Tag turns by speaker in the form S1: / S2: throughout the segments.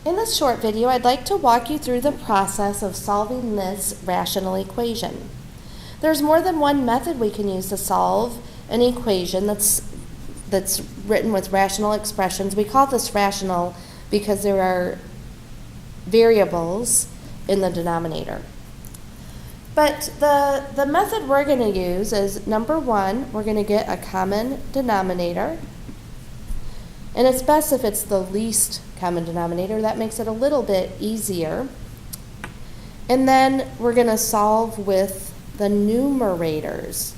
S1: In this short video, I'd like to walk you through the process of solving this rational equation. There's more than one method we can use to solve an equation that's written with rational expressions. We call this rational because there are variables in the denominator. But the method we're going to use is, number one, we're going to get a common denominator. And it's best if it's the least common denominator. That makes it a little bit easier. And then we're going to solve with the numerators.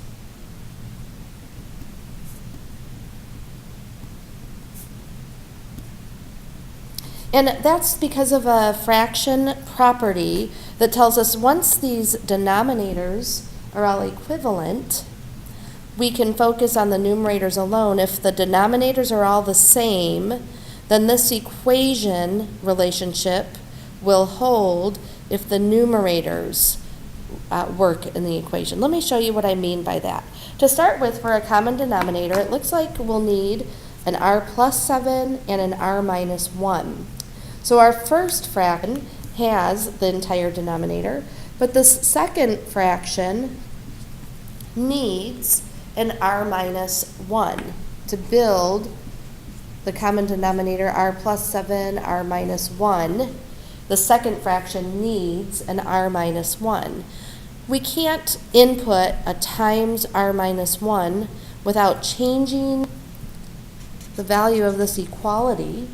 S1: And that's because of a fraction property that tells us once these denominators are all equivalent, we can focus on the numerators alone. If the denominators are all the same, then this equation relationship will hold if the numerators work in the equation. Let me show you what I mean by that. To start with, for a common denominator, it looks like we'll need an r plus 7 and an r minus 1. So our first fraction has the entire denominator, but this second fraction needs an r minus 1 to build the common denominator r plus 7, r minus 1. The second fraction needs an r minus 1. We can't input a times r minus 1 without changing the value of this equality.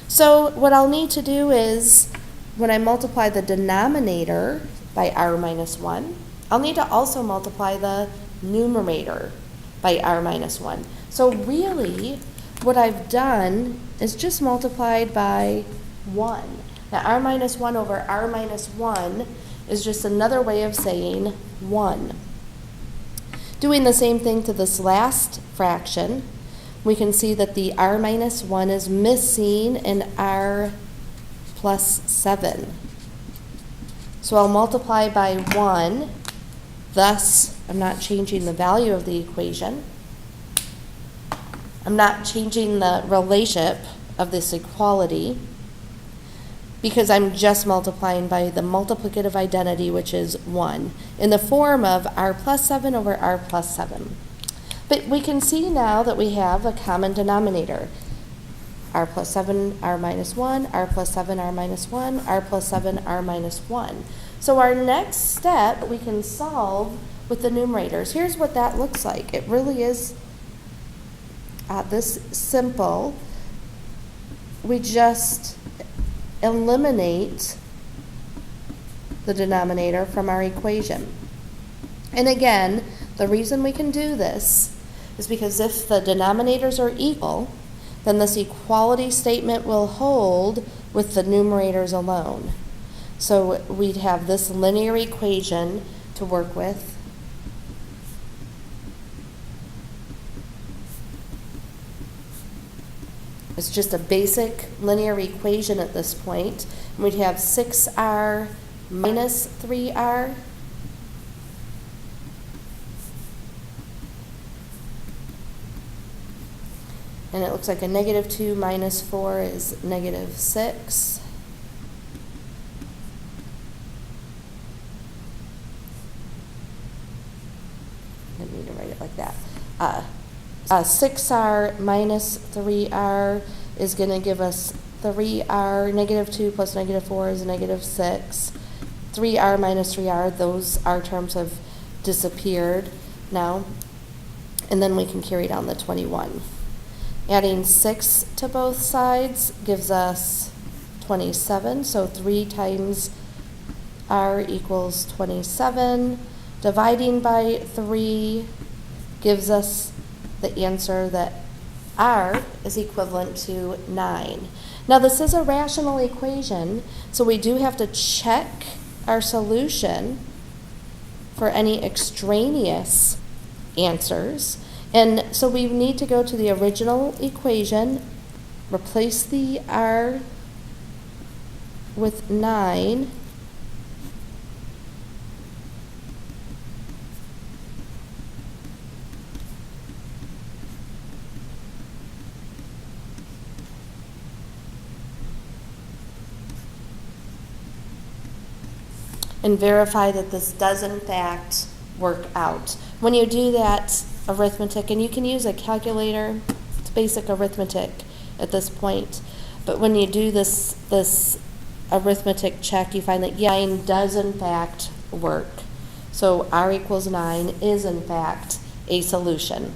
S1: So what I'll need to do is, when I multiply the denominator by r minus 1, I'll need to also multiply the numerator by r minus 1. So really, what I've done is just multiplied by 1. Now r minus 1 over r minus 1 is just another way of saying 1. Doing the same thing to this last fraction, we can see that the r minus 1 is missing an r plus 7. So I'll multiply by 1, thus I'm not changing the value of the equation. I'm not changing the relationship of this equality because I'm just multiplying by the multiplicative identity, which is 1, in the form of r plus 7 over r plus 7. But we can see now that we have a common denominator. R plus 7, r minus 1, r plus 7, r minus 1, r plus 7, r minus 1. So our next step, we can solve with the numerators. Here's what that looks like. It really is this simple. We just eliminate the denominator from our equation. And again, the reason we can do this is because if the denominators are equal, then this equality statement will hold with the numerators alone. So we'd have this linear equation to work with. It's just a basic linear equation at this point. And we'd have 6r minus 3r and it looks like a negative 2 minus 4 is negative 6. I need to write it like that. 6r minus 3r is going to give us 3r. Negative 2 plus negative 4 is negative 6. 3r minus 3r, those r terms have disappeared now. And then we can carry down the 21. Adding 6 to both sides gives us 27, so 3 times r equals 27. Dividing by 3 gives us the answer that r is equivalent to 9. Now this is a rational equation, so we do have to check our solution for any extraneous answers. And so we need to go to the original equation, replace the r with 9, and verify that this does in fact work out. When you do that arithmetic, and you can use a calculator, it's basic arithmetic at this point, but when you do this arithmetic check, you find that 9 does in fact work. So r equals 9 is in fact a solution.